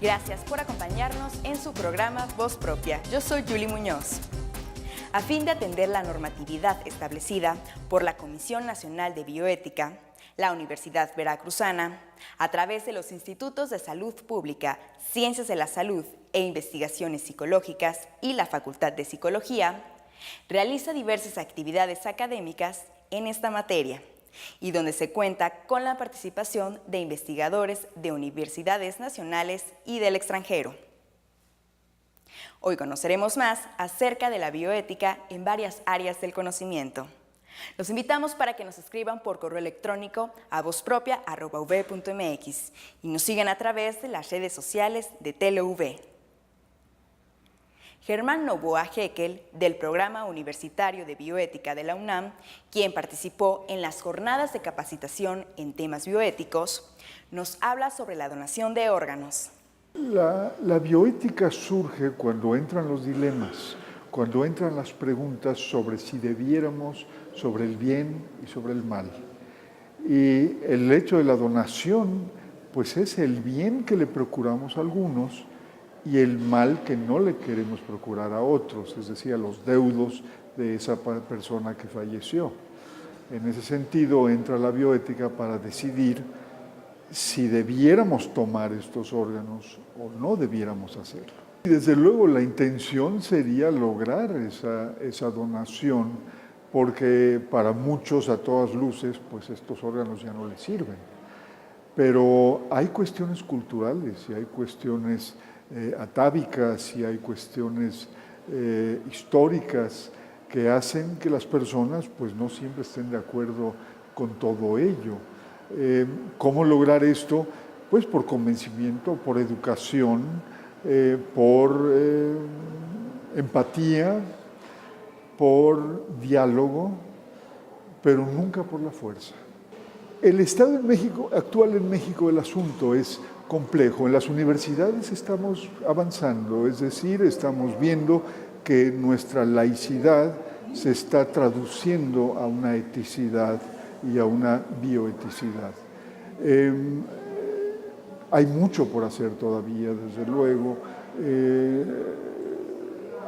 Gracias por acompañarnos en su programa Voz Propia. Yo soy Julie Muñoz. A fin de atender la normatividad establecida por la Comisión Nacional de Bioética, la Universidad Veracruzana, a través de los Institutos de Salud Pública, Ciencias de la Salud e Investigaciones Psicológicas y la Facultad de Psicología, realiza diversas actividades académicas en esta materia, y donde se cuenta con la participación de investigadores de universidades nacionales y del extranjero. Hoy conoceremos más acerca de la bioética en varias áreas del conocimiento. Los invitamos para que nos escriban por correo electrónico a vozpropia@ub.mx y nos sigan a través de las redes sociales de TeleUV. Germán Novoa Jekyll, del Programa Universitario de Bioética de la UNAM, quien participó en las jornadas de capacitación en temas bioéticos, nos habla sobre la donación de órganos. La bioética surge cuando entran los dilemas, cuando entran las preguntas sobre si debiéramos, sobre el bien y sobre el mal. Y el hecho de la donación, pues es el bien que le procuramos a algunos y el mal que no le queremos procurar a otros, es decir, a los deudos de esa persona que falleció. En ese sentido entra la bioética para decidir si debiéramos tomar estos órganos o no debiéramos hacerlo. Y desde luego la intención sería lograr esa donación, porque para muchos, a todas luces, pues estos órganos ya no les sirven. Pero hay cuestiones culturales y hay cuestiones atávicas y hay cuestiones históricas que hacen que las personas pues no siempre estén de acuerdo con todo ello. ¿Cómo lograr esto? Pues por convencimiento, por educación, por empatía, por diálogo, pero nunca por la fuerza. El estado actual en México del asunto es complejo. En las universidades estamos avanzando, es decir, estamos viendo que nuestra laicidad se está traduciendo a una eticidad y a una bioeticidad. Hay mucho por hacer todavía, desde luego.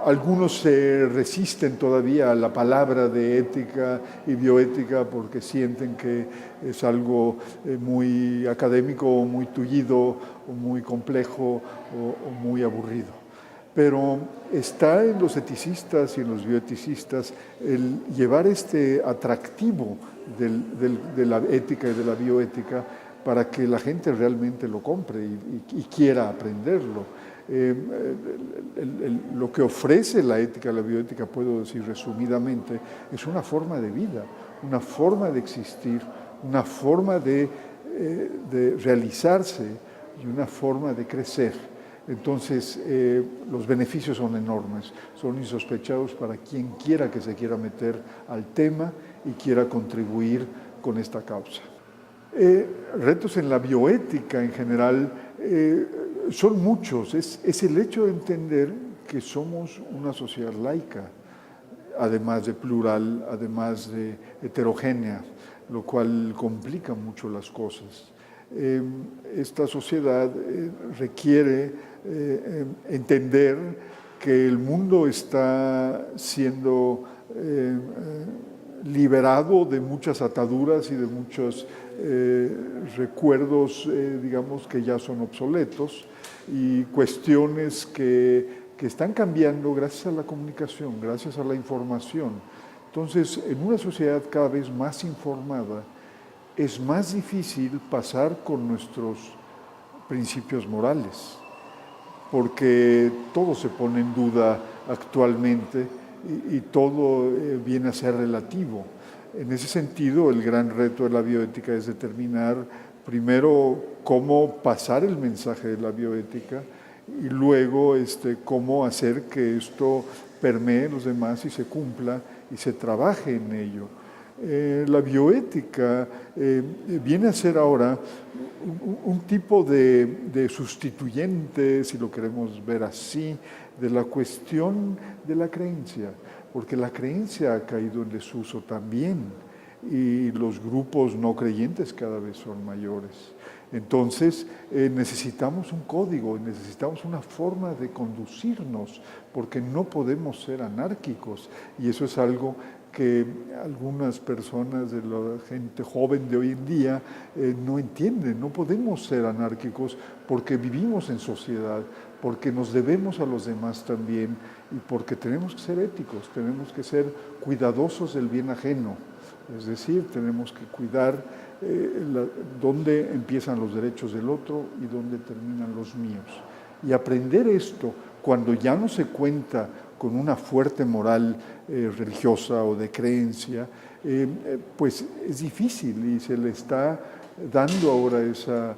Algunos se resisten todavía a la palabra de ética y bioética porque sienten que es algo muy académico, o muy tullido, o muy complejo, o muy aburrido. Pero está en los eticistas y en los bioeticistas el llevar este atractivo de la ética y de la bioética para que la gente realmente lo compre y quiera aprenderlo. Lo que ofrece la ética y la bioética, puedo decir resumidamente, es una forma de vida, una forma de existir, una forma de realizarse y una forma de crecer. Entonces, los beneficios son enormes, son insospechados para quien quiera que se quiera meter al tema y quiera contribuir con esta causa. Retos en la bioética en general son muchos. Es el hecho de entender que somos una sociedad laica, además de plural, además de heterogénea, lo cual complica mucho las cosas. Esta sociedad requiere entender que el mundo está siendo liberado de muchas ataduras y de muchos recuerdos, digamos, que ya son obsoletos y cuestiones que están cambiando gracias a la comunicación, gracias a la información. Entonces, en una sociedad cada vez más informada, es más difícil pasar con nuestros principios morales, porque todo se pone en duda actualmente y todo viene a ser relativo. En ese sentido, el gran reto de la bioética es determinar primero cómo pasar el mensaje de la bioética y luego cómo hacer que esto permee los demás y se cumpla y se trabaje en ello. La bioética viene a ser ahora un tipo de sustituyente, si lo queremos ver así, de la cuestión de la creencia, porque la creencia ha caído en desuso también y los grupos no creyentes cada vez son mayores. Entonces necesitamos un código, necesitamos una forma de conducirnos, porque no podemos ser anárquicos, y eso es algo que algunas personas de la gente joven de hoy en día no entienden. No podemos ser anárquicos porque vivimos en sociedad, porque nos debemos a los demás también y porque tenemos que ser éticos, tenemos que ser cuidadosos del bien ajeno. Es decir, tenemos que cuidar dónde empiezan los derechos del otro y dónde terminan los míos. Y aprender esto cuando ya no se cuenta con una fuerte moral religiosa o de creencia, pues es difícil y se le está dando ahora esa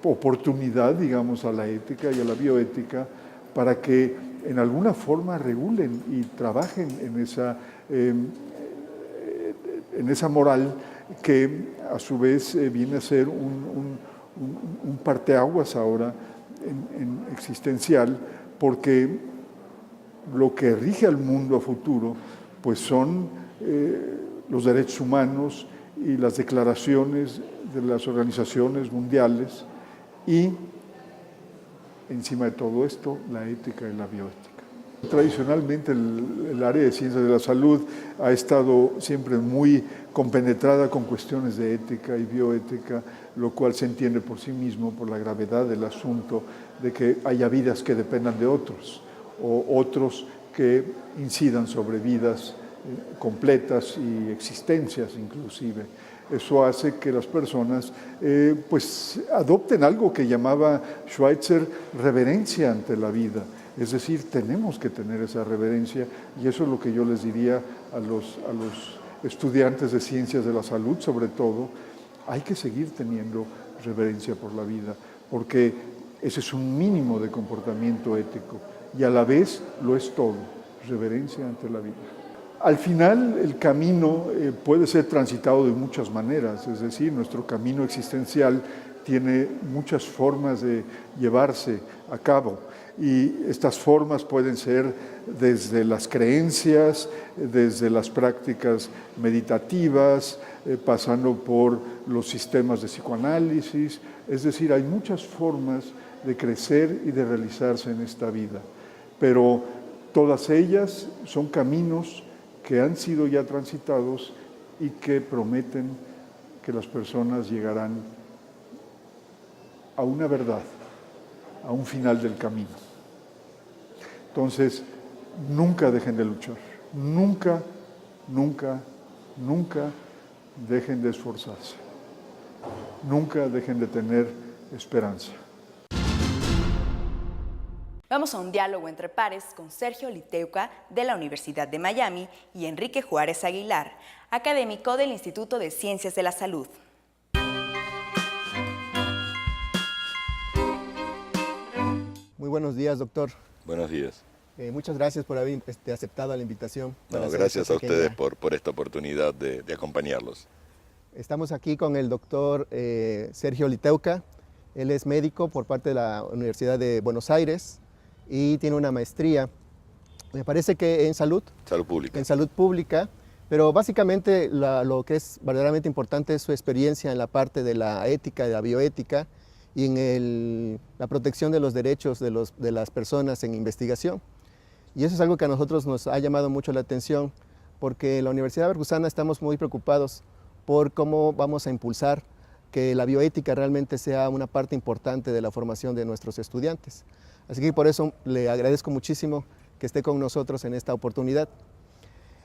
oportunidad, digamos, a la ética y a la bioética para que en alguna forma regulen y trabajen en esa moral que a su vez viene a ser un parteaguas ahora en existencial, porque lo que rige al mundo a futuro pues son los derechos humanos y las declaraciones de las organizaciones mundiales y encima de todo esto la ética y la bioética. Tradicionalmente el área de ciencias de la salud ha estado siempre muy compenetrada con cuestiones de ética y bioética, lo cual se entiende por sí mismo por la gravedad del asunto de que haya vidas que dependan de otros o otros que incidan sobre vidas completas y existencias inclusive. Eso hace que las personas pues adopten algo que llamaba Schweitzer reverencia ante la vida. Es decir, tenemos que tener esa reverencia y eso es lo que yo les diría a los estudiantes de ciencias de la salud, sobre todo. Hay que seguir teniendo reverencia por la vida, porque ese es un mínimo de comportamiento ético y a la vez lo es todo, reverencia ante la vida. Al final el camino puede ser transitado de muchas maneras, es decir, nuestro camino existencial tiene muchas formas de llevarse a cabo y estas formas pueden ser desde las creencias, desde las prácticas meditativas, pasando por los sistemas de psicoanálisis, es decir, hay muchas formas de crecer y de realizarse en esta vida, pero todas ellas son caminos que han sido ya transitados y que prometen que las personas llegarán a una verdad, a un final del camino. Entonces, nunca dejen de luchar, nunca, nunca, nunca dejen de esforzarse, nunca dejen de tener esperanza. Vamos a un diálogo entre pares con Sergio Liteuka de la Universidad de Miami y Enrique Juárez Aguilar, académico del Instituto de Ciencias de la Salud. Muy buenos días, doctor. Buenos días. Muchas gracias por haber aceptado la invitación. No, gracias a ustedes por esta oportunidad de acompañarlos. Estamos aquí con el doctor Sergio Liteuka. Él es médico por parte de la Universidad de Buenos Aires y tiene una maestría, me parece que en salud. Salud pública. En salud pública, pero básicamente lo que es verdaderamente importante es su experiencia en la parte de la ética, de la bioética y en la protección de los derechos de las personas en investigación. Y eso es algo que a nosotros nos ha llamado mucho la atención, porque en la Universidad Veracruzana estamos muy preocupados por cómo vamos a impulsar que la bioética realmente sea una parte importante de la formación de nuestros estudiantes. Así que por eso le agradezco muchísimo que esté con nosotros en esta oportunidad.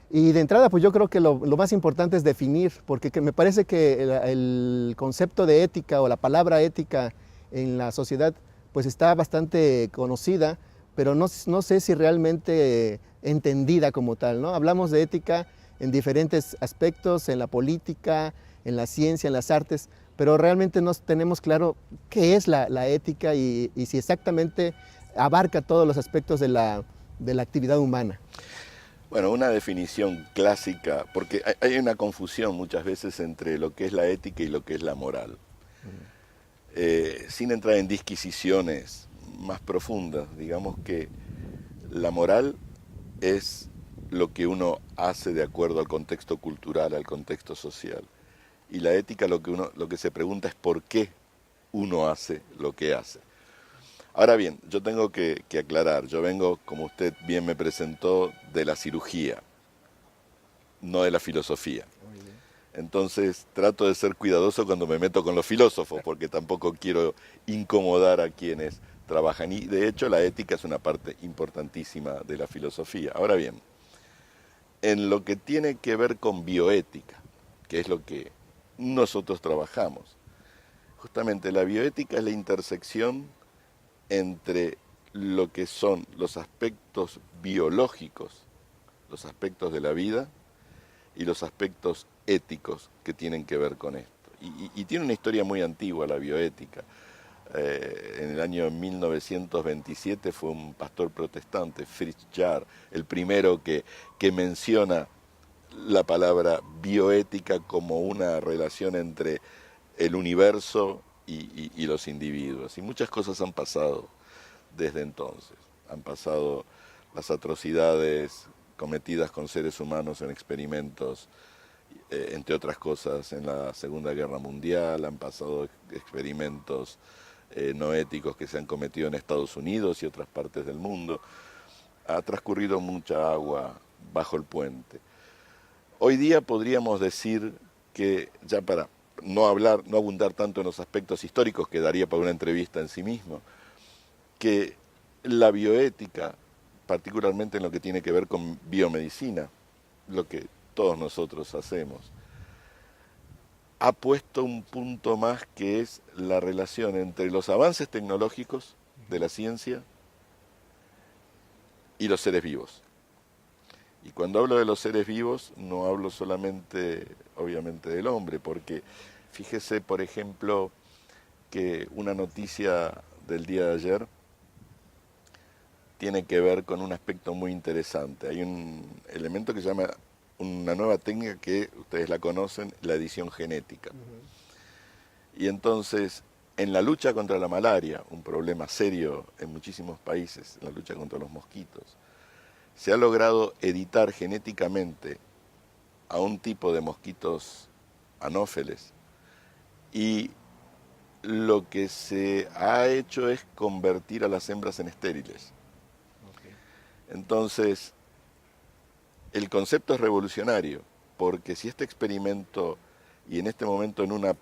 Y de entrada, pues yo creo que lo más importante es definir, porque me parece que el concepto de ética o la palabra ética en la sociedad pues está bastante conocida, pero no sé si realmente entendida como tal, ¿no? Hablamos de ética en diferentes aspectos, en la política, en la ciencia, en las artes, pero realmente no tenemos claro qué es la ética y si exactamente abarca todos los aspectos de la actividad humana. Bueno, una definición clásica, porque hay una confusión muchas veces entre lo que es la ética y lo que es la moral. Sin entrar en disquisiciones más profundas, digamos que la moral es lo que uno hace de acuerdo al contexto cultural, al contexto social. Y la ética lo que se pregunta es por qué uno hace lo que hace. Ahora bien, yo tengo que aclarar, yo vengo, como usted bien me presentó, de la cirugía, no de la filosofía. Entonces trato de ser cuidadoso cuando me meto con los filósofos, porque tampoco quiero incomodar a quienes trabajan. Y de hecho la ética es una parte importantísima de la filosofía. Ahora bien, en lo que tiene que ver con bioética, que es lo que nosotros trabajamos, justamente la bioética es la intersección entre lo que son los aspectos biológicos, los aspectos de la vida, y los aspectos éticos que tienen que ver con esto. Y tiene una historia muy antigua la bioética. En el año 1927 fue un pastor protestante, Fritz Jarr, el primero que menciona la palabra bioética como una relación entre el universo y los individuos. Y muchas cosas han pasado desde entonces. Han pasado las atrocidades cometidas con seres humanos en experimentos, entre otras cosas, en la Segunda Guerra Mundial, han pasado experimentos no éticos que se han cometido en Estados Unidos y otras partes del mundo. Ha transcurrido mucha agua bajo el puente. Hoy día podríamos decir que, ya para no abundar tanto en los aspectos históricos, que daría para una entrevista en sí mismo, que la bioética, particularmente en lo que tiene que ver con biomedicina, lo que todos nosotros hacemos, ha puesto un punto más, que es la relación entre los avances tecnológicos de la ciencia y los seres vivos. Y cuando hablo de los seres vivos, no hablo solamente, obviamente, del hombre, porque fíjese, por ejemplo, que una noticia del día de ayer tiene que ver con un aspecto muy interesante. Hay un elemento que se llama, una nueva técnica que ustedes la conocen, la edición genética. Y entonces, en la lucha contra la malaria, un problema serio en muchísimos países, en la lucha contra los mosquitos, se ha logrado editar genéticamente a un tipo de mosquitos anófeles, y lo que se ha hecho es convertir a las hembras en estériles. Entonces, el concepto es revolucionario, porque si este experimento, y en este momento en una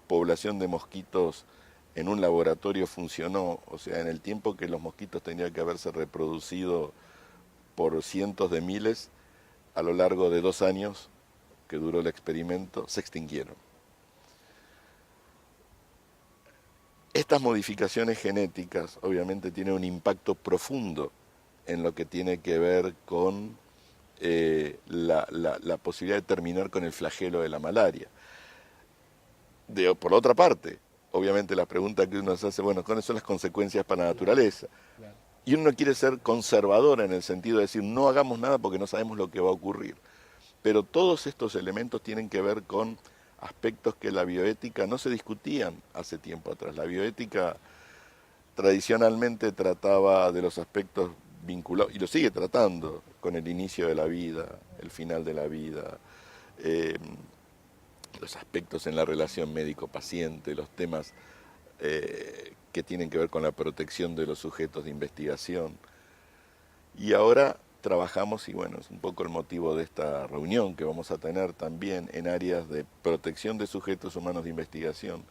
población de mosquitos en un laboratorio funcionó, o sea, en el tiempo que los mosquitos tenían que haberse reproducido por cientos de miles, a lo largo de 2 años que duró el experimento, se extinguieron. Estas modificaciones genéticas obviamente tienen un impacto profundo en lo que tiene que ver con la posibilidad de terminar con el flagelo de la malaria. Por otra parte, obviamente la pregunta que uno se hace, bueno, ¿cuáles son las consecuencias para la naturaleza? Claro. Y uno quiere ser conservador en el sentido de decir, no hagamos nada porque no sabemos lo que va a ocurrir. Pero todos estos elementos tienen que ver con aspectos que la bioética no se discutían hace tiempo atrás. La bioética tradicionalmente trataba de los aspectos vinculados, y lo sigue tratando, con el inicio de la vida, el final de la vida, los aspectos en la relación médico-paciente, los temas que tienen que ver con la protección de los sujetos de investigación. Y ahora trabajamos, y bueno, es un poco el motivo de esta reunión que vamos a tener también, en áreas de protección de sujetos humanos de investigación,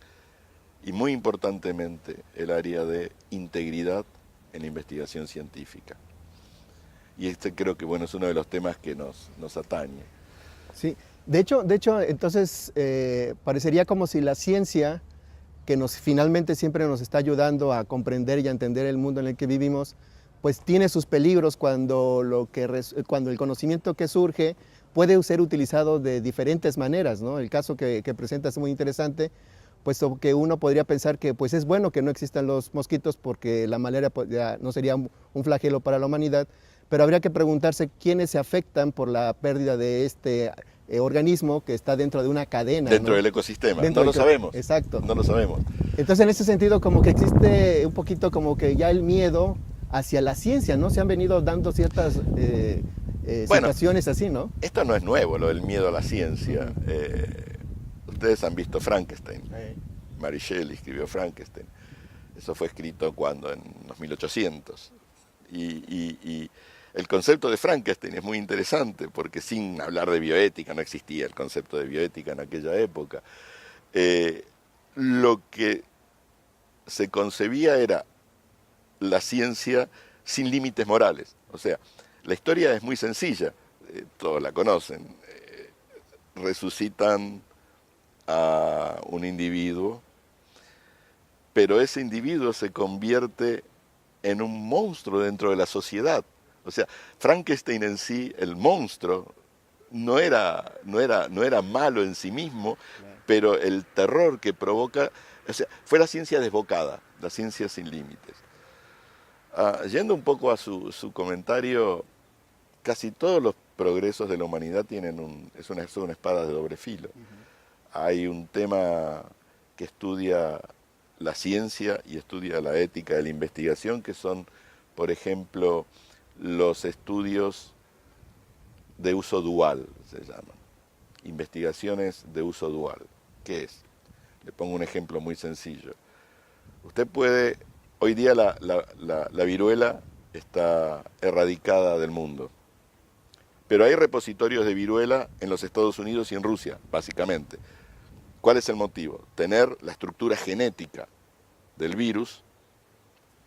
y muy importantemente el área de integridad en la investigación científica. Y este creo que bueno, es uno de los temas que nos atañe. Sí, de hecho entonces parecería como si la ciencia, que finalmente siempre nos está ayudando a comprender y a entender el mundo en el que vivimos, pues tiene sus peligros cuando el conocimiento que surge puede ser utilizado de diferentes maneras, ¿no? El caso que presentas es muy interesante, puesto que uno podría pensar que pues es bueno que no existan los mosquitos porque la malaria ya no sería un flagelo para la humanidad, pero habría que preguntarse quiénes se afectan por la pérdida de este organismo que está dentro de una cadena. Dentro, ¿no?, del ecosistema, no lo sabemos. Exacto. No lo sabemos. Entonces en ese sentido como que existe un poquito como que ya el miedo hacia la ciencia, ¿no? Se han venido dando ciertas situaciones así, ¿no? Esto no es nuevo, lo del miedo a la ciencia. Ustedes han visto Frankenstein. Mary Shelley escribió Frankenstein. Eso fue escrito cuando, en los 1800. Y el concepto de Frankenstein es muy interesante porque sin hablar de bioética, no existía el concepto de bioética en aquella época. Lo que se concebía era la ciencia sin límites morales. O sea, la historia es muy sencilla, todos la conocen. Resucitan a un individuo, pero ese individuo se convierte en un monstruo dentro de la sociedad. O sea, Frankenstein en sí, el monstruo, no era malo en sí mismo, pero el terror que provoca, o sea, fue la ciencia desbocada, la ciencia sin límites. Yendo un poco a su comentario, casi todos los progresos de la humanidad son una espada de doble filo. Hay un tema que estudia la ciencia y estudia la ética de la investigación, que son, por ejemplo, los estudios de uso dual, se llaman. Investigaciones de uso dual. ¿Qué es? Le pongo un ejemplo muy sencillo. Usted puede, hoy día la viruela está erradicada del mundo, pero hay repositorios de viruela en los Estados Unidos y en Rusia, básicamente. ¿Cuál es el motivo? Tener la estructura genética del virus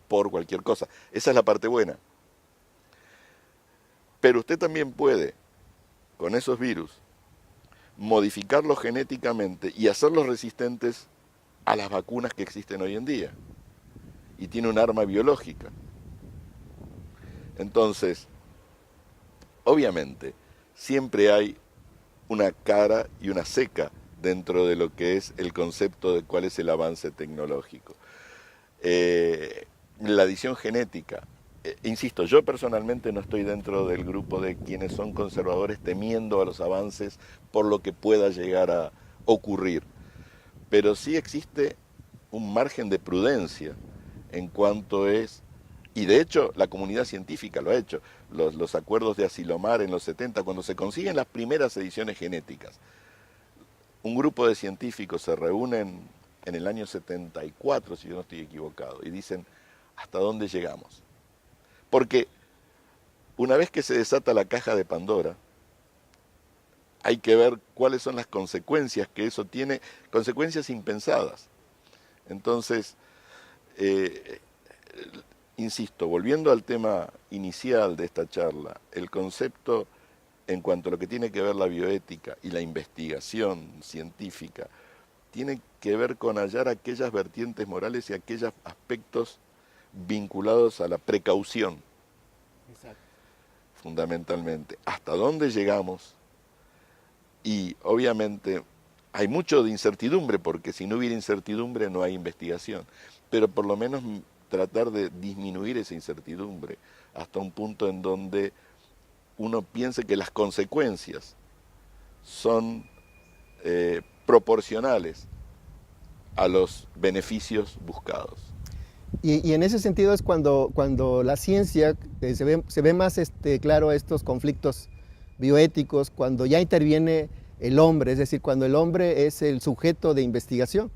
por cualquier cosa. Esa es la parte buena. Pero usted también puede, con esos virus, modificarlos genéticamente y hacerlos resistentes a las vacunas que existen hoy en día. Y tiene un arma biológica. Entonces, obviamente, siempre hay una cara y una ceca dentro de lo que es el concepto de cuál es el avance tecnológico. La adición genética, insisto, yo personalmente no estoy dentro del grupo de quienes son conservadores temiendo a los avances por lo que pueda llegar a ocurrir, pero sí existe un margen de prudencia en cuanto es, y de hecho la comunidad científica lo ha hecho, los acuerdos de Asilomar en los 70, cuando se consiguen las primeras ediciones genéticas, un grupo de científicos se reúnen en el año 74, si yo no estoy equivocado, y dicen, ¿hasta dónde llegamos? Porque una vez que se desata la caja de Pandora, hay que ver cuáles son las consecuencias que eso tiene, consecuencias impensadas. Entonces, insisto, volviendo al tema inicial de esta charla, el concepto en cuanto a lo que tiene que ver la bioética y la investigación científica, tiene que ver con hallar aquellas vertientes morales y aquellos aspectos vinculados a la precaución. Exacto. Fundamentalmente. ¿Hasta dónde llegamos? Y obviamente hay mucho de incertidumbre, porque si no hubiera incertidumbre no hay investigación, pero por lo menos tratar de disminuir esa incertidumbre hasta un punto en donde uno piense que las consecuencias son proporcionales a los beneficios buscados. Y en ese sentido es cuando la ciencia se ve más claro estos conflictos bioéticos, cuando ya interviene el hombre, es decir, cuando el hombre es el sujeto de investigación.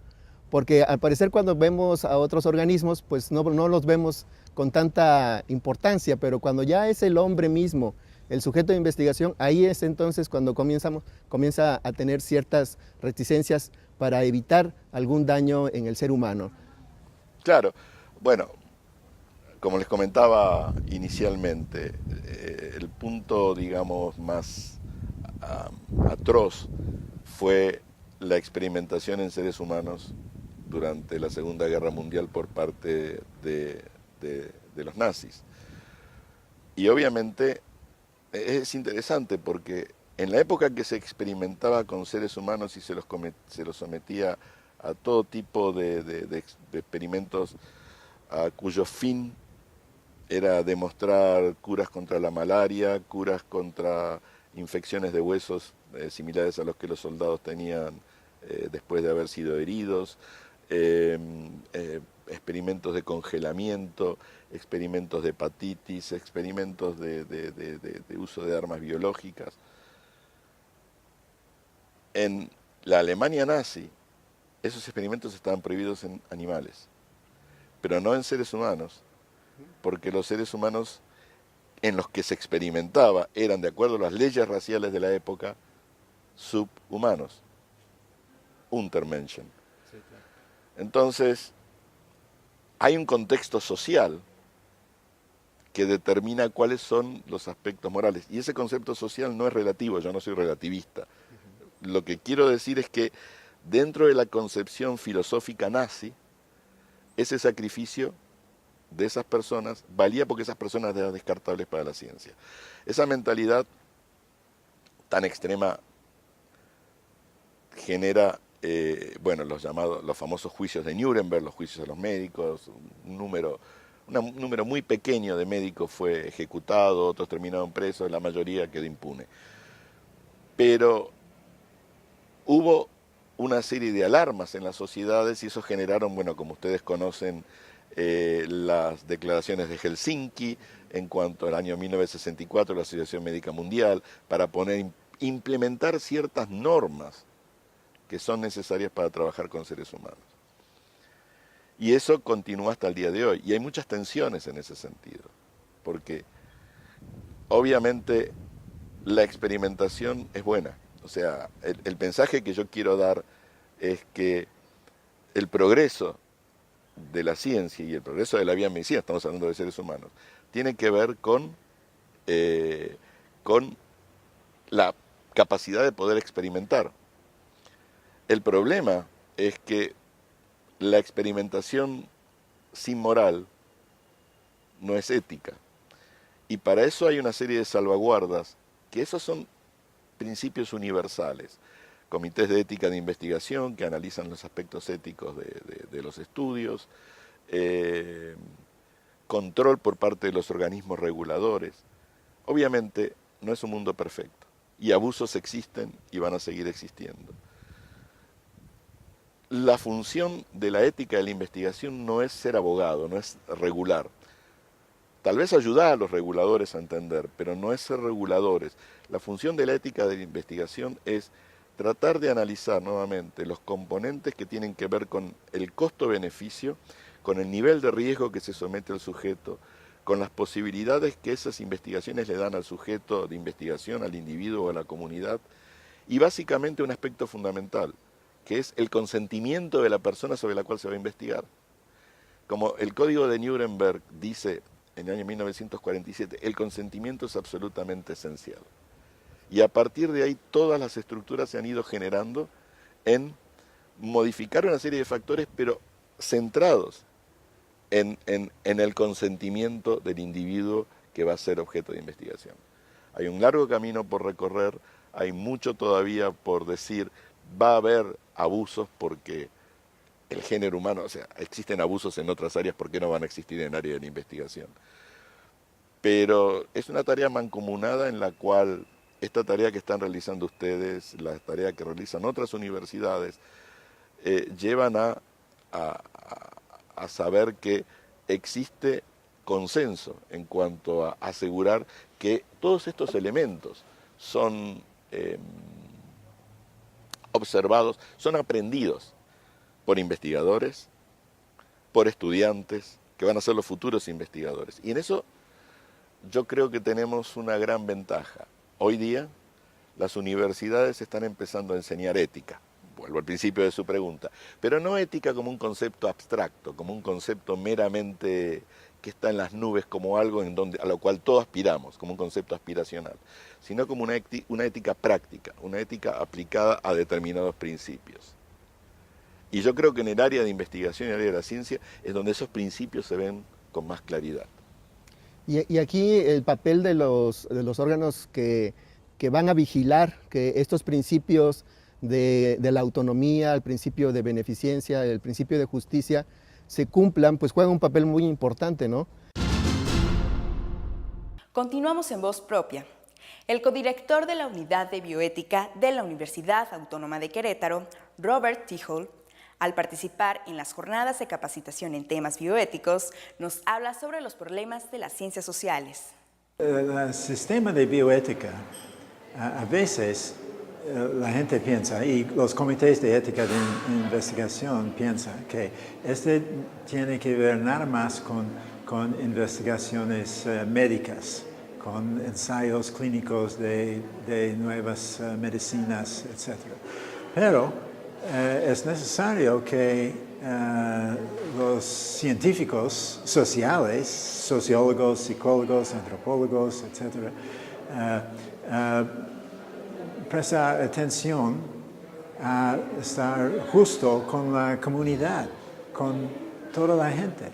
Porque al parecer cuando vemos a otros organismos, pues no los vemos con tanta importancia, pero cuando ya es el hombre mismo el sujeto de investigación, ahí es entonces cuando comienza a tener ciertas reticencias para evitar algún daño en el ser humano. Claro, bueno, como les comentaba inicialmente, el punto, digamos, más atroz fue la experimentación en seres humanos durante la Segunda Guerra Mundial por parte de los nazis. Y obviamente es interesante porque en la época que se experimentaba con seres humanos y se los sometía a todo tipo de experimentos cuyo fin era demostrar curas contra la malaria, curas contra infecciones de huesos similares a los que los soldados tenían después de haber sido heridos, experimentos de congelamiento, experimentos de hepatitis, experimentos de uso de armas biológicas. En la Alemania nazi, esos experimentos estaban prohibidos en animales, pero no en seres humanos, porque los seres humanos en los que se experimentaba eran, de acuerdo a las leyes raciales de la época, subhumanos, Untermenschen. Entonces, hay un contexto social que determina cuáles son los aspectos morales, y ese concepto social no es relativo, yo no soy relativista. Lo que quiero decir es que dentro de la concepción filosófica nazi, ese sacrificio de esas personas valía porque esas personas eran descartables para la ciencia. Esa mentalidad tan extrema genera, los famosos juicios de Nuremberg, los juicios de los médicos, un número muy pequeño de médicos fue ejecutado, otros terminaron presos, la mayoría quedó impune. Pero hubo una serie de alarmas en las sociedades y eso generaron, como ustedes conocen, las declaraciones de Helsinki en cuanto al año 1964, la Asociación Médica Mundial, para implementar ciertas normas que son necesarias para trabajar con seres humanos. Y eso continúa hasta el día de hoy. Y hay muchas tensiones en ese sentido, porque obviamente la experimentación es buena. O sea, el mensaje que yo quiero dar es que el progreso de la ciencia y el progreso de la biomedicina, estamos hablando de seres humanos, tiene que ver con la capacidad de poder experimentar. El problema es que la experimentación sin moral no es ética. Y para eso hay una serie de salvaguardas, que esos son principios universales. Comités de ética de investigación que analizan los aspectos éticos de los estudios, control por parte de los organismos reguladores. Obviamente no es un mundo perfecto y abusos existen y van a seguir existiendo. La función de la ética de la investigación no es ser abogado, no es regular. Tal vez ayudar a los reguladores a entender, pero no es ser reguladores. La función de la ética de la investigación es tratar de analizar nuevamente los componentes que tienen que ver con el costo-beneficio, con el nivel de riesgo que se somete al sujeto, con las posibilidades que esas investigaciones le dan al sujeto de investigación, al individuo o a la comunidad, y básicamente un aspecto fundamental, que es el consentimiento de la persona sobre la cual se va a investigar. Como el Código de Nuremberg dice en el año 1947, el consentimiento es absolutamente esencial. Y a partir de ahí todas las estructuras se han ido generando en modificar una serie de factores, pero centrados en el consentimiento del individuo que va a ser objeto de investigación. Hay un largo camino por recorrer, hay mucho todavía por decir, va a haber abusos porque el género humano, o sea, existen abusos en otras áreas, ¿por qué no van a existir en el área de la investigación? Pero es una tarea mancomunada en la cual esta tarea que están realizando ustedes, la tarea que realizan otras universidades, llevan a saber que existe consenso en cuanto a asegurar que todos estos elementos son observados, son aprendidos por investigadores, por estudiantes, que van a ser los futuros investigadores. Y en eso yo creo que tenemos una gran ventaja. Hoy día las universidades están empezando a enseñar ética. Vuelvo al principio de su pregunta, pero no ética como un concepto abstracto, como un concepto meramente que está en las nubes, como algo a lo cual todos aspiramos, como un concepto aspiracional, sino como una ética práctica, una ética aplicada a determinados principios. Y yo creo que en el área de investigación y el área de la ciencia es donde esos principios se ven con más claridad. Y aquí el papel de los órganos que van a vigilar que estos principios de la autonomía, el principio de beneficencia, el principio de justicia se cumplan, pues juega un papel muy importante, ¿no? Continuamos en Voz Propia. El codirector de la Unidad de Bioética de la Universidad Autónoma de Querétaro, Robert Tichol, al participar en las jornadas de capacitación en temas bioéticos, nos habla sobre los problemas de las ciencias sociales. El sistema de bioética a veces la gente piensa, y los comités de ética de investigación piensan que tiene que ver nada más con investigaciones médicas, con ensayos clínicos de nuevas medicinas, etc. Pero es necesario que los científicos sociales, sociólogos, psicólogos, antropólogos, etc., prestar atención a estar justo con la comunidad, con toda la gente.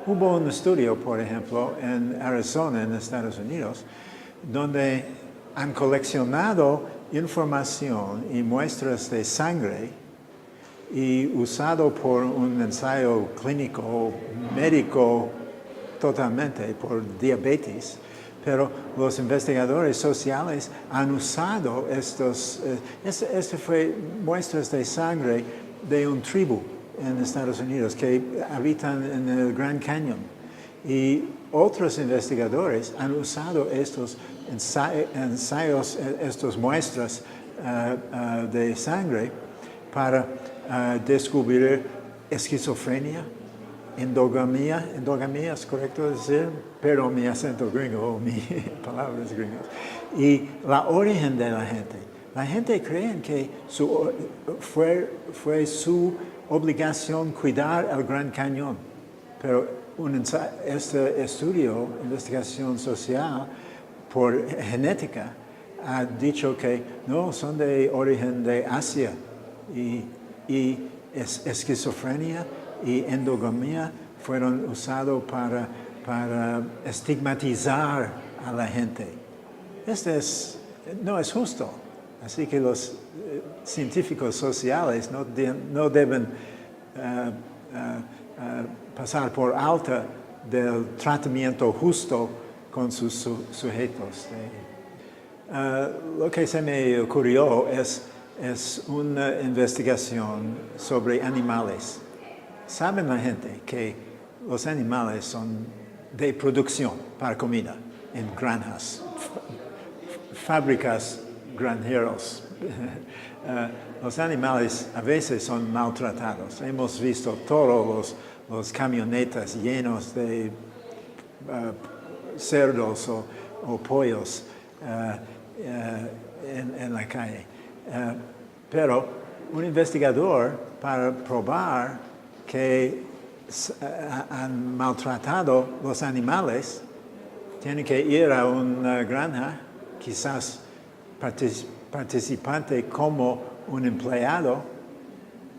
Hubo un estudio, por ejemplo, en Arizona, en Estados Unidos, donde han coleccionado información y muestras de sangre y usado por un ensayo clínico médico totalmente por diabetes, pero los investigadores sociales han usado fue muestras de sangre de un tribu en Estados Unidos que habitan en el Grand Canyon. Y otros investigadores han usado estos ensayos, estas muestras de sangre para descubrir esquizofrenia, endogamia es correcto decir, pero mi acento gringo, mi palabras gringas, y la origen de la gente. La gente cree que fue su obligación cuidar el Gran Cañón, pero este estudio, investigación social por genética, ha dicho que no, son de origen de Asia y esquizofrenia y endogamia fueron usados para estigmatizar a la gente. No es justo. Así que los científicos sociales no deben pasar por alto del tratamiento justo con sus sujetos. Lo que se me ocurrió es una investigación sobre animales. Saben la gente que los animales son de producción para comida en granjas, fábricas granjeros. Los animales a veces son maltratados. Hemos visto todos los camionetas llenos de cerdos o pollos en la calle. Pero un investigador, para probar que han maltratado los animales, tiene que ir a una granja, quizás participante como un empleado,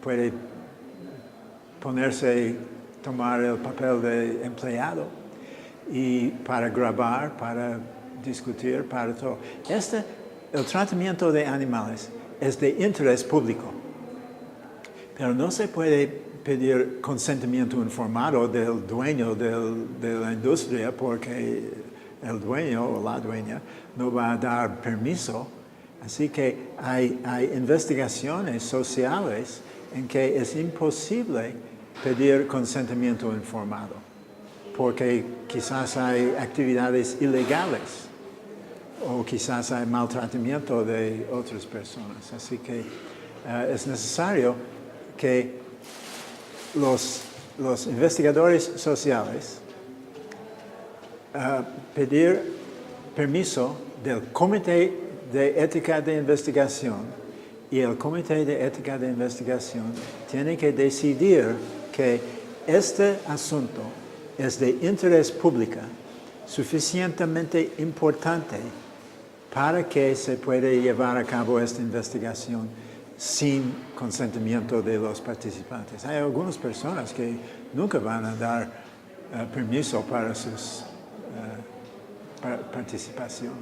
puede tomar el papel de empleado y para grabar, para discutir, para todo. El tratamiento de animales es de interés público, pero no se puede pedir consentimiento informado del dueño de la industria porque el dueño o la dueña no va a dar permiso. Así que hay investigaciones sociales en que es imposible pedir consentimiento informado, porque quizás hay actividades ilegales o quizás hay maltratamiento de otras personas. Así que es necesario que los investigadores sociales pedir permiso del Comité de Ética de Investigación, y el Comité de Ética de Investigación tiene que decidir que este asunto es de interés público suficientemente importante para que se pueda llevar a cabo esta investigación sin consentimiento de los participantes. Hay algunas personas que nunca van a dar permiso para sus participación.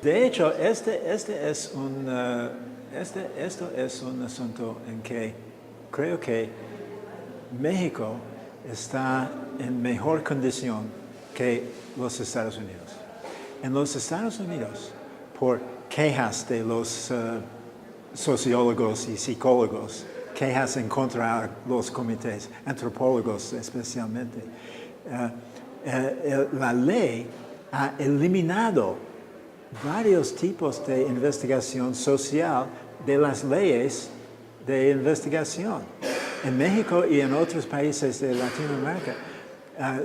De hecho, esto es un asunto en que creo que México está en mejor condición que los Estados Unidos. En los Estados Unidos, por quejas de los sociólogos y psicólogos, quejas en contra de los comités, antropólogos especialmente, la ley ha eliminado varios tipos de investigación social de las leyes de investigación. En México y en otros países de Latinoamérica,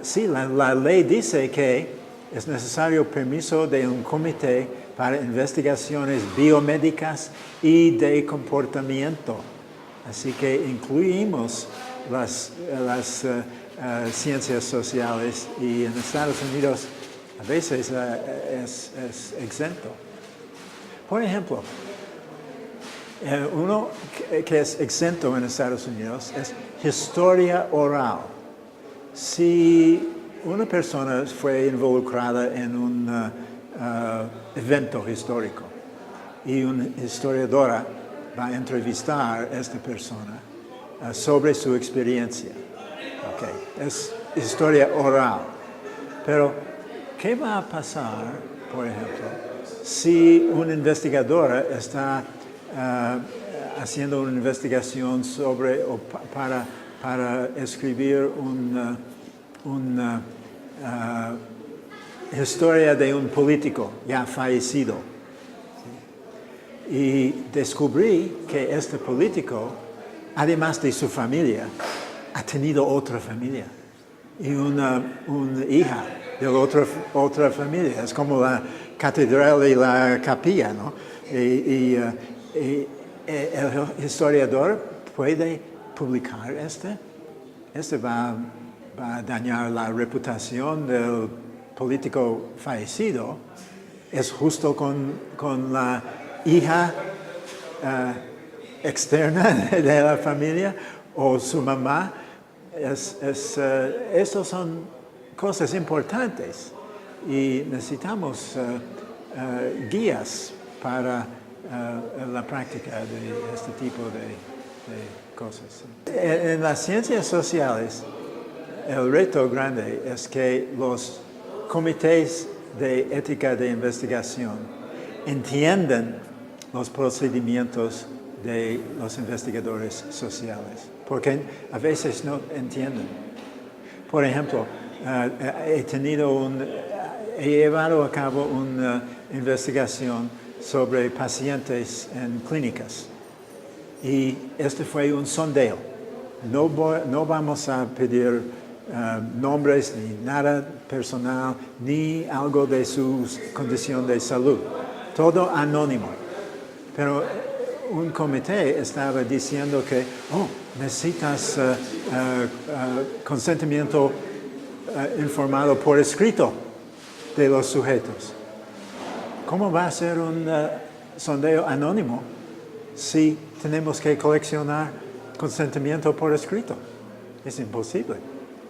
sí, la ley dice que es necesario permiso de un comité para investigaciones biomédicas y de comportamiento. Así que incluimos las ciencias sociales y en Estados Unidos a veces es exento. Por ejemplo, uno que es exento en Estados Unidos es historia oral. Si una persona fue involucrada en un evento histórico y una historiadora va a entrevistar a esta persona sobre su experiencia. Okay. Es historia oral. Pero, ¿qué va a pasar, por ejemplo, si un investigador está haciendo una investigación sobre o para escribir una historia de un político ya fallecido? Y descubrí que este político, además de su familia, ha tenido otra familia y una hija de otra familia. Es como la catedral y la capilla, ¿no? Y el historiador puede publicar este va a dañar la reputación del político fallecido. Es justo con la hija externa de la familia o su mamá. Estas son cosas importantes y necesitamos guías para la práctica de este tipo de cosas. En las ciencias sociales, el reto grande es que los comités de ética de investigación entiendan los procedimientos de los investigadores sociales, porque a veces no entienden. Por ejemplo, he llevado a cabo una investigación sobre pacientes en clínicas y este fue un sondeo. No vamos a pedir nombres ni nada personal ni algo de su condición de salud. Todo anónimo. Pero un comité estaba diciendo que necesitas consentimiento informado por escrito de los sujetos. ¿Cómo va a ser un sondeo anónimo si tenemos que coleccionar consentimiento por escrito? Es imposible.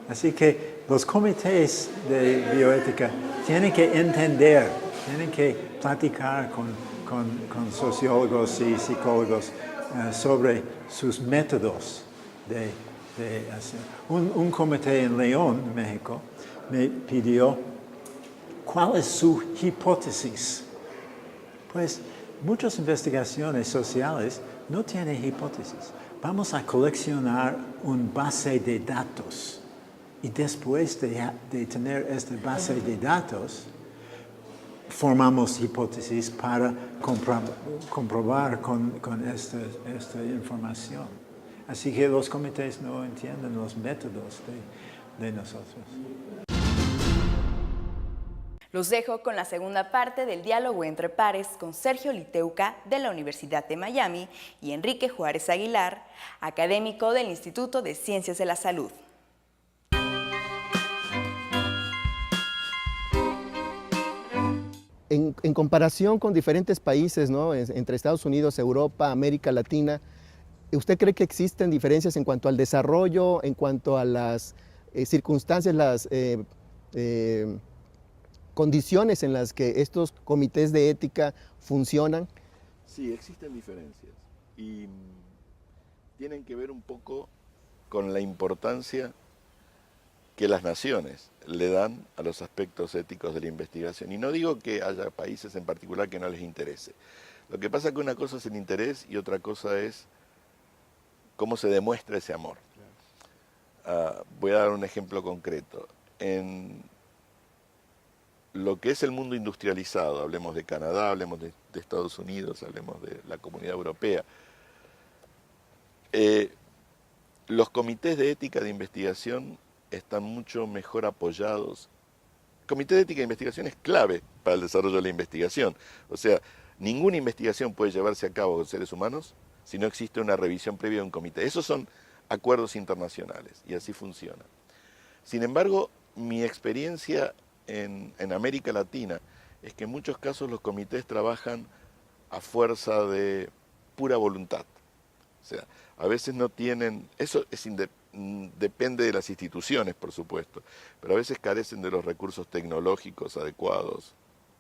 Así que los comités de bioética tienen que entender, tienen que platicar con sociólogos y psicólogos sobre sus métodos de hacer. Un comité en León, México, me pidió cuál es su hipótesis. Pues muchas investigaciones sociales no tienen hipótesis. Vamos a coleccionar un base de datos y después de tener esta base de datos, formamos hipótesis para comprobar con esta información. Así que los comités no entienden los métodos de nosotros. Los dejo con la segunda parte del diálogo entre pares con Sergio Liteuka de la Universidad de Miami y Enrique Juárez Aguilar, académico del Instituto de Ciencias de la Salud. En comparación con diferentes países, ¿no? Entre Estados Unidos, Europa, América Latina, ¿usted cree que existen diferencias en cuanto al desarrollo, en cuanto a las circunstancias, las condiciones en las que estos comités de ética funcionan? Sí, existen diferencias y tienen que ver un poco con la importancia que las naciones le dan a los aspectos éticos de la investigación. Y no digo que haya países en particular que no les interese. Lo que pasa es que una cosa es el interés y otra cosa es cómo se demuestra ese amor. Voy a dar un ejemplo concreto. En lo que es el mundo industrializado, hablemos de Canadá, hablemos de Estados Unidos, hablemos de la Comunidad Europea, los comités de ética de investigación están mucho mejor apoyados. El comité de ética de investigación es clave para el desarrollo de la investigación. O sea, ninguna investigación puede llevarse a cabo con seres humanos si no existe una revisión previa de un comité. Esos son acuerdos internacionales y así funciona. Sin embargo, mi experiencia en América Latina es que en muchos casos los comités trabajan a fuerza de pura voluntad. O sea, a veces no tienen, eso es depende de las instituciones, por supuesto, pero a veces carecen de los recursos tecnológicos adecuados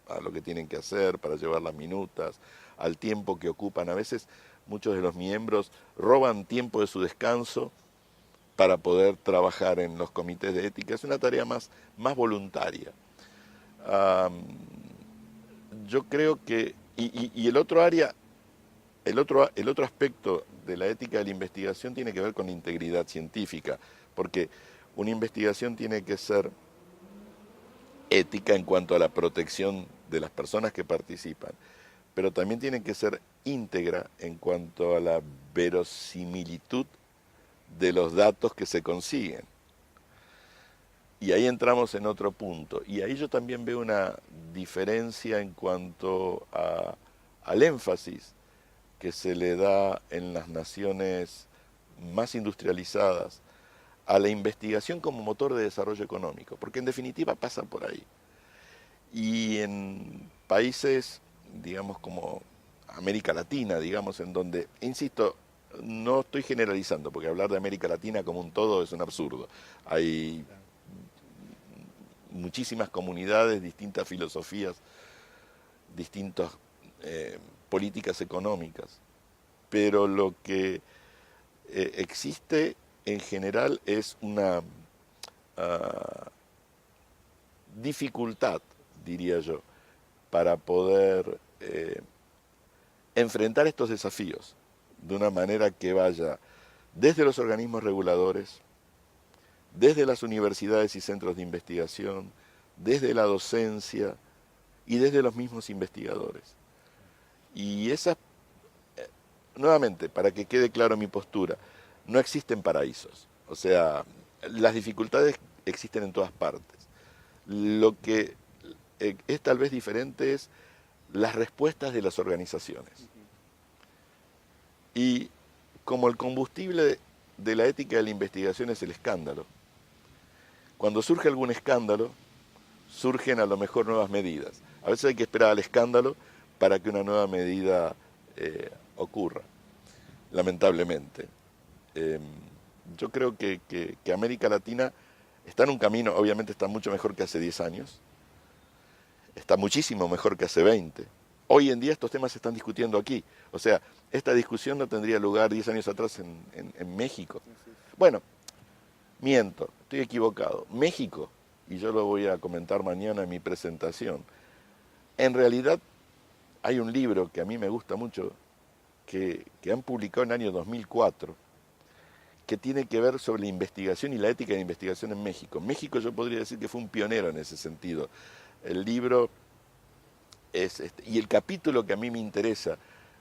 a lo que tienen que hacer para llevar las minutas, al tiempo que ocupan. A veces muchos de los miembros roban tiempo de su descanso para poder trabajar en los comités de ética. Es una tarea más voluntaria. Yo creo que, y el otro área, el otro aspecto de la ética de la investigación tiene que ver con la integridad científica, porque una investigación tiene que ser ética en cuanto a la protección de las personas que participan, pero también tiene que ser íntegra en cuanto a la verosimilitud de los datos que se consiguen. Y ahí entramos en otro punto. Y ahí yo también veo una diferencia en cuanto al énfasis que se le da en las naciones más industrializadas a la investigación como motor de desarrollo económico, porque en definitiva pasa por ahí. Y en países, digamos, como América Latina, digamos, en donde, insisto, no estoy generalizando, porque hablar de América Latina como un todo es un absurdo. Hay muchísimas comunidades, distintas filosofías, distintas políticas económicas, pero lo que existe en general es una dificultad, diría yo, para poder enfrentar estos desafíos de una manera que vaya desde los organismos reguladores, desde las universidades y centros de investigación, desde la docencia y desde los mismos investigadores. Y esas, nuevamente, para que quede claro mi postura, no existen paraísos. O sea, las dificultades existen en todas partes. Lo que es tal vez diferente es las respuestas de las organizaciones. Y como el combustible de la ética de la investigación es el escándalo, cuando surge algún escándalo, surgen a lo mejor nuevas medidas. A veces hay que esperar al escándalo para que una nueva medida ocurra, lamentablemente. Yo creo que América Latina está en un camino, obviamente está mucho mejor que hace 10 años, está muchísimo mejor que hace 20. Hoy en día estos temas se están discutiendo aquí. O sea, esta discusión no tendría lugar 10 años atrás en México. Bueno, miento, estoy equivocado. México, y yo lo voy a comentar mañana en mi presentación, en realidad hay un libro que a mí me gusta mucho, que han publicado en el año 2004, que tiene que ver sobre la investigación y la ética de la investigación en México. México yo podría decir que fue un pionero en ese sentido. El libro es y el capítulo que a mí me interesa,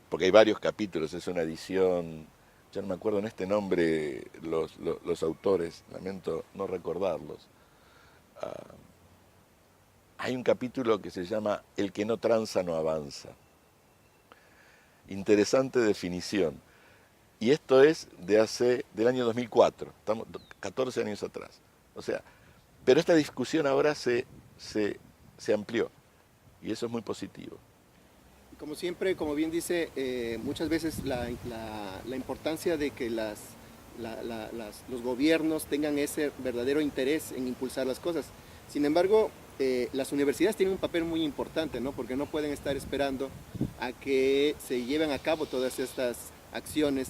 porque hay varios capítulos, es una edición, ya no me acuerdo en este nombre los autores, lamento no recordarlos. Hay un capítulo que se llama El que no tranza no avanza. Interesante definición. Y esto es del año 2004, estamos 14 años atrás. O sea, pero esta discusión ahora se amplió y eso es muy positivo. Como siempre, como bien dice, muchas veces la importancia de que los gobiernos tengan ese verdadero interés en impulsar las cosas. Sin embargo, las universidades tienen un papel muy importante, ¿no? Porque no pueden estar esperando a que se lleven a cabo todas estas acciones,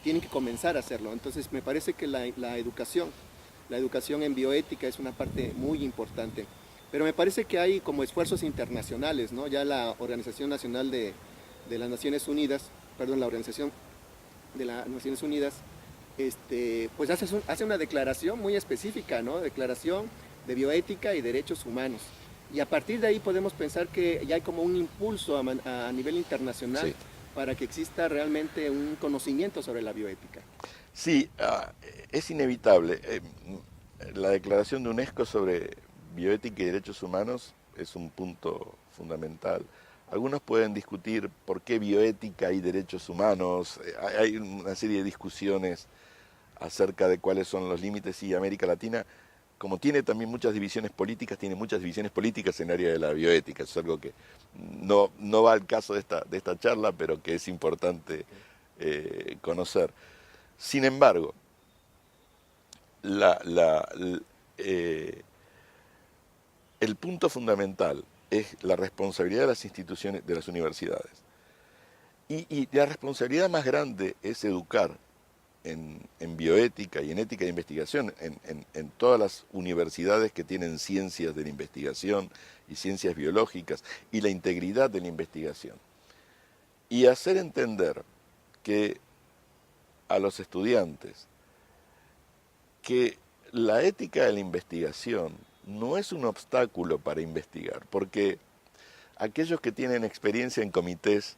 tienen que comenzar a hacerlo. Entonces me parece que la educación en bioética es una parte muy importante. Pero me parece que hay como esfuerzos internacionales, ¿no? Ya la Organización Nacional de las Naciones Unidas, la Organización de las Naciones Unidas, pues hace una declaración muy específica, ¿no? Declaración de bioética y derechos humanos. Y a partir de ahí podemos pensar que ya hay como un impulso a nivel internacional Sí. para que exista realmente un conocimiento sobre la bioética. Sí, es inevitable. La declaración de UNESCO sobre bioética y derechos humanos es un punto fundamental. Algunos pueden discutir por qué bioética y derechos humanos. Hay una serie de discusiones acerca de cuáles son los límites, y América Latina, como tiene también muchas divisiones políticas, tiene muchas divisiones políticas en el área de la bioética. Eso es algo que no va al caso de esta charla, pero que es importante conocer. Sin embargo, el punto fundamental es la responsabilidad de las instituciones, de las universidades. Y la responsabilidad más grande es educar en bioética y en ética de investigación, en todas las universidades que tienen ciencias de la investigación y ciencias biológicas y la integridad de la investigación. Y hacer entender que a los estudiantes que la ética de la investigación no es un obstáculo para investigar, porque aquellos que tienen experiencia en comités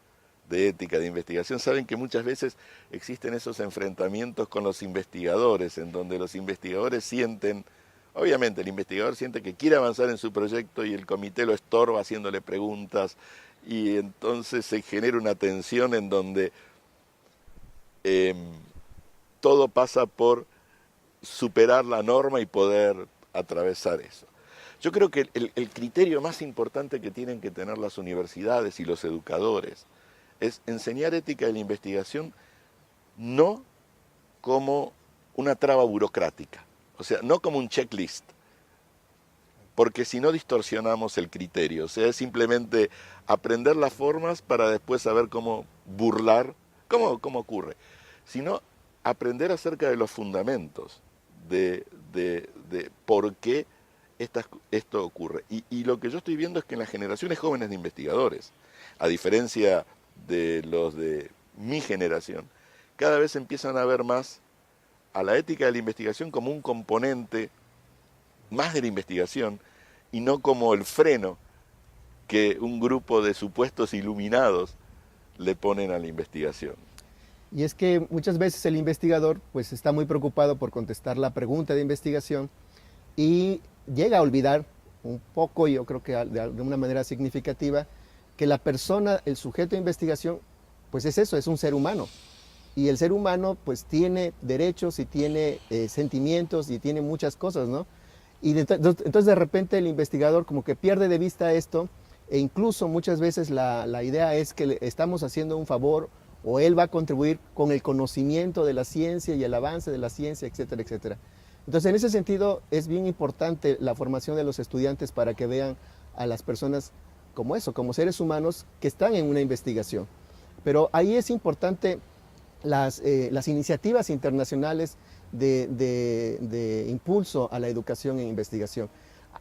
de ética de investigación saben que muchas veces existen esos enfrentamientos con los investigadores, en donde los investigadores sienten, obviamente el investigador siente que quiere avanzar en su proyecto y el comité lo estorba haciéndole preguntas, y entonces se genera una tensión en donde todo pasa por superar la norma y poder atravesar eso. Yo creo que el criterio más importante que tienen que tener las universidades y los educadores es enseñar ética de la investigación no como una traba burocrática, o sea, no como un checklist, porque si no distorsionamos el criterio, o sea, es simplemente aprender las formas para después saber cómo burlar, cómo ocurre, sino aprender acerca de los fundamentos de por qué esto ocurre. Y lo que yo estoy viendo es que en las generaciones jóvenes de investigadores, a diferencia de los de mi generación, cada vez empiezan a ver más a la ética de la investigación como un componente más de la investigación y no como el freno que un grupo de supuestos iluminados le ponen a la investigación. Y es que muchas veces el investigador pues está muy preocupado por contestar la pregunta de investigación y llega a olvidar un poco, yo creo que de una manera significativa, que la persona, el sujeto de investigación, pues es eso, es un ser humano. Y el ser humano pues tiene derechos y tiene sentimientos y tiene muchas cosas, ¿no? Y entonces de repente el investigador como que pierde de vista esto, e incluso muchas veces la idea es que le estamos haciendo un favor o él va a contribuir con el conocimiento de la ciencia y el avance de la ciencia, etcétera, etcétera. Entonces, en ese sentido, es bien importante la formación de los estudiantes para que vean a las personas como eso, como seres humanos que están en una investigación. Pero ahí es importante las iniciativas internacionales de impulso a la educación en investigación.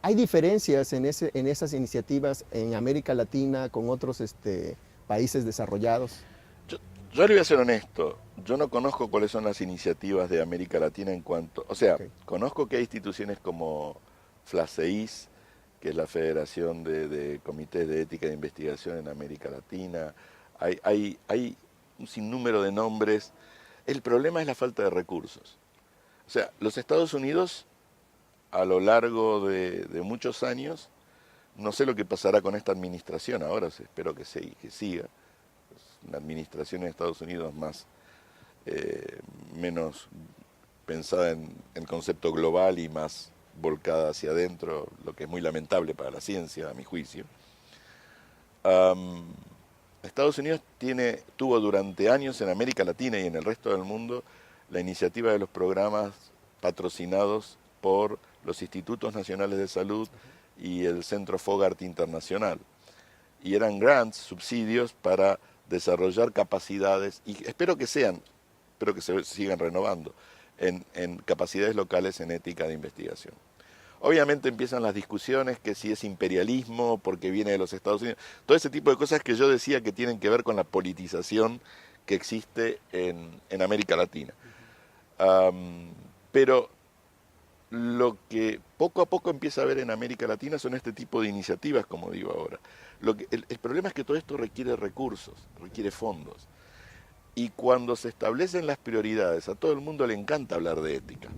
Hay diferencias en esas iniciativas en América Latina con otros países desarrollados. Yo le voy a ser honesto, yo no conozco cuáles son las iniciativas de América Latina en cuanto, o sea, conozco que hay instituciones como FLACEIS, que es la Federación de Comités de Ética de Investigación en América Latina, hay un sinnúmero de nombres. El problema es la falta de recursos. O sea, los Estados Unidos, a lo largo de muchos años, no sé lo que pasará con esta administración ahora, espero que siga. La administración en Estados Unidos menos pensada en el concepto global y más volcada hacia adentro, lo que es muy lamentable para la ciencia, a mi juicio. Estados Unidos tuvo durante años en América Latina y en el resto del mundo la iniciativa de los programas patrocinados por los Institutos Nacionales de Salud y el Centro Fogart Internacional. Y eran grants, subsidios para desarrollar capacidades, y espero que se sigan renovando, en capacidades locales en ética de investigación. Obviamente empiezan las discusiones que si es imperialismo, porque viene de los Estados Unidos, todo ese tipo de cosas que yo decía que tienen que ver con la politización que existe en América Latina. Pero lo que poco a poco empieza a haber en América Latina son este tipo de iniciativas, como digo ahora. El problema es que todo esto requiere recursos, requiere fondos. Y cuando se establecen las prioridades, a todo el mundo le encanta hablar de ética.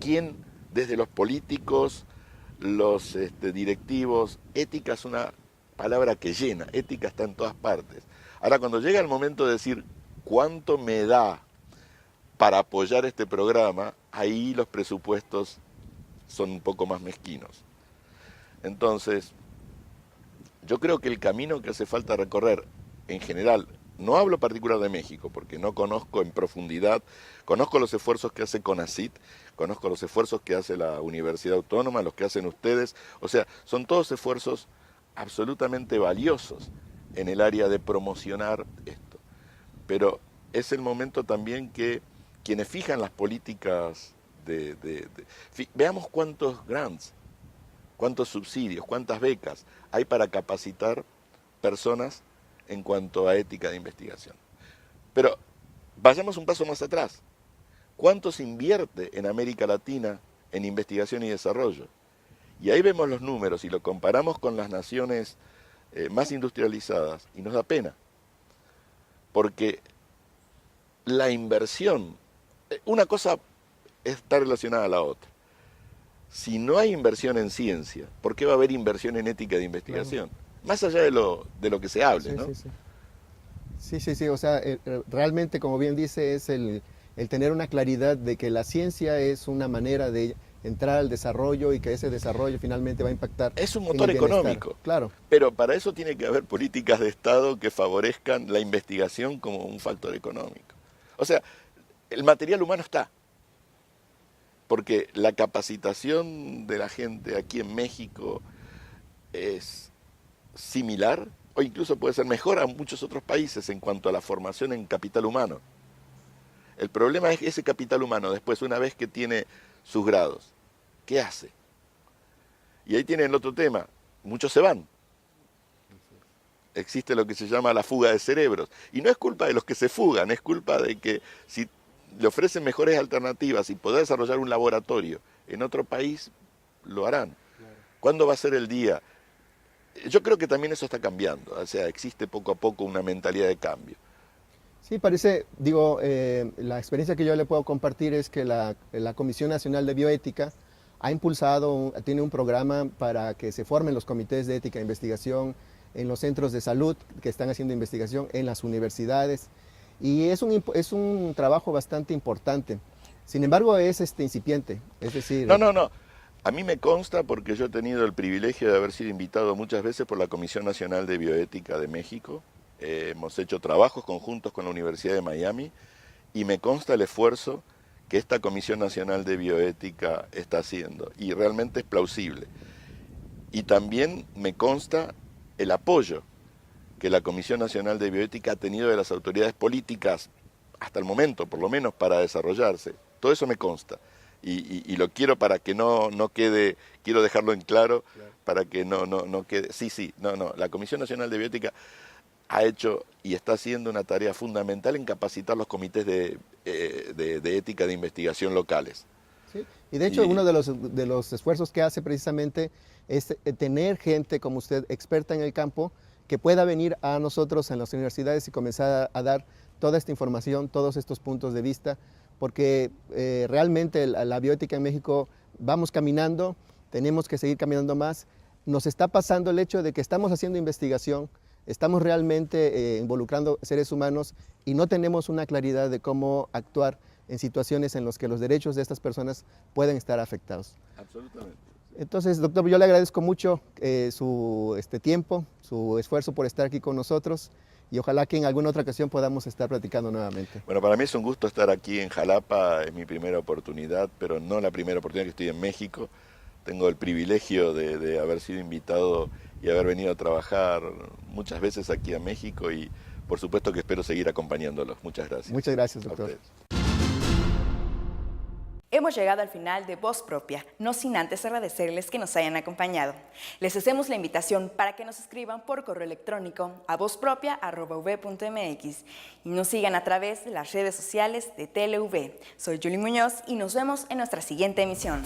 ¿Quién, desde los políticos, los directivos, ética es una palabra que llena, ética está en todas partes. Ahora, cuando llega el momento de decir cuánto me da para apoyar este programa, ahí los presupuestos son un poco más mezquinos. Entonces, yo creo que el camino que hace falta recorrer, en general, no hablo particular de México, porque no conozco en profundidad, conozco los esfuerzos que hace CONACYT, conozco los esfuerzos que hace la Universidad Autónoma, los que hacen ustedes, o sea, son todos esfuerzos absolutamente valiosos en el área de promocionar esto. Pero es el momento también que quienes fijan las políticas veamos cuántos grants, cuántos subsidios, cuántas becas hay para capacitar personas en cuanto a ética de investigación. Pero vayamos un paso más atrás. ¿Cuánto se invierte en América Latina en investigación y desarrollo? Y ahí vemos los números y lo comparamos con las naciones más industrializadas y nos da pena. Porque la inversión, una cosa está relacionada a la otra. Si no hay inversión en ciencia, ¿por qué va a haber inversión en ética de investigación? Claro. Más allá de lo que se hable, ¿no? Sí, o sea, realmente, como bien dice, es el tener una claridad de que la ciencia es una manera de entrar al desarrollo y que ese desarrollo finalmente va a impactar. Es un motor económico, claro. Pero para eso tiene que haber políticas de Estado que favorezcan la investigación como un factor económico. O sea, el material humano está, porque la capacitación de la gente aquí en México es similar o incluso puede ser mejor a muchos otros países en cuanto a la formación en capital humano. El problema es que ese capital humano después, una vez que tiene sus grados, ¿qué hace? Y ahí tienen el otro tema, muchos se van. Existe lo que se llama la fuga de cerebros. Y no es culpa de los que se fugan, es culpa de que si le ofrecen mejores alternativas y poder desarrollar un laboratorio en otro país, lo harán. ¿Cuándo va a ser el día? Yo creo que también eso está cambiando, o sea, existe poco a poco una mentalidad de cambio. Sí, parece, la experiencia que yo le puedo compartir es que la Comisión Nacional de Bioética ha impulsado, tiene un programa para que se formen los comités de ética e investigación en los centros de salud que están haciendo investigación, en las universidades, y es un trabajo bastante importante. Sin embargo, es incipiente, es decir... No. A mí me consta porque yo he tenido el privilegio de haber sido invitado muchas veces por la Comisión Nacional de Bioética de México. Hemos hecho trabajos conjuntos con la Universidad de Miami y me consta el esfuerzo que esta Comisión Nacional de Bioética está haciendo y realmente es plausible. Y también me consta el apoyo que la Comisión Nacional de Bioética ha tenido de las autoridades políticas hasta el momento, por lo menos para desarrollarse. Todo eso me consta. Y lo quiero para que no quede, quiero dejarlo en claro, para que no quede, la Comisión Nacional de Bioética ha hecho y está haciendo una tarea fundamental en capacitar los comités de ética de investigación locales. Sí. Y de hecho uno de los esfuerzos que hace precisamente es tener gente como usted, experta en el campo, que pueda venir a nosotros en las universidades y comenzar a dar toda esta información, todos estos puntos de vista, porque realmente la bioética en México vamos caminando, tenemos que seguir caminando más. Nos está pasando el hecho de que estamos haciendo investigación, estamos realmente involucrando seres humanos y no tenemos una claridad de cómo actuar en situaciones en las que los derechos de estas personas pueden estar afectados. Absolutamente. Entonces, doctor, yo le agradezco mucho su tiempo, su esfuerzo por estar aquí con nosotros. Y ojalá que en alguna otra ocasión podamos estar platicando nuevamente. Bueno, para mí es un gusto estar aquí en Jalapa, es mi primera oportunidad, pero no la primera oportunidad que estoy en México. Tengo el privilegio de haber sido invitado y haber venido a trabajar muchas veces aquí a México y por supuesto que espero seguir acompañándolos. Muchas gracias. Muchas gracias, doctor. Hemos llegado al final de Voz Propia, no sin antes agradecerles que nos hayan acompañado. Les hacemos la invitación para que nos escriban por correo electrónico a vozpropia@uv.mx y nos sigan a través de las redes sociales de TeleV. Soy Julie Muñoz y nos vemos en nuestra siguiente emisión.